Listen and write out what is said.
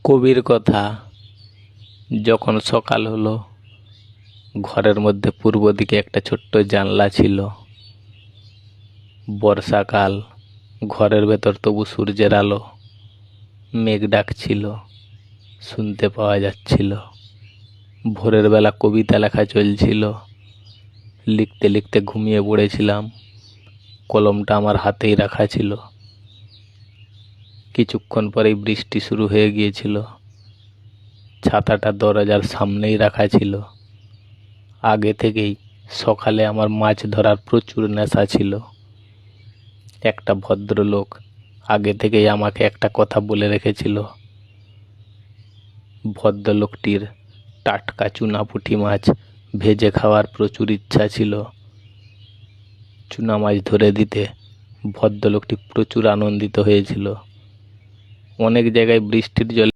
কবির কথা। যখন সকাল হলো, ঘরের মধ্যে পূর্ব দিকে একটা ছোট্ট জানলা ছিল। বর্ষাকাল, ঘরের ভেতর তবু সূর্যের আলো। মেঘ ডাকছিল, শুনতে পাওয়া যাচ্ছিল। ভোরের বেলা কবিতা লেখা চলছিল। লিখতে লিখতে ঘুমিয়ে পড়েছিলাম, কলমটা আমার হাতেই রাখা ছিল। কিছুক্ষণ পরেই বৃষ্টি শুরু হয়ে গিয়েছিল। ছাতাটা দরজার সামনেই রাখা ছিল। আগে থেকেই সকালে আমার মাছ ধরার প্রচুর নেশা ছিল। একটা ভদ্রলোক আগে থেকেই আমাকে একটা কথা বলে রেখেছিল। ভদ্রলোকটির টাটকা চুনা পুঁটি মাছ ভেজে খাওয়ার প্রচুর ইচ্ছা ছিল। চুনা মাছ ধরে দিতে ভদ্রলোকটি প্রচুর আনন্দিত হয়েছিল। অনেক জায়গায় বৃষ্টির জলে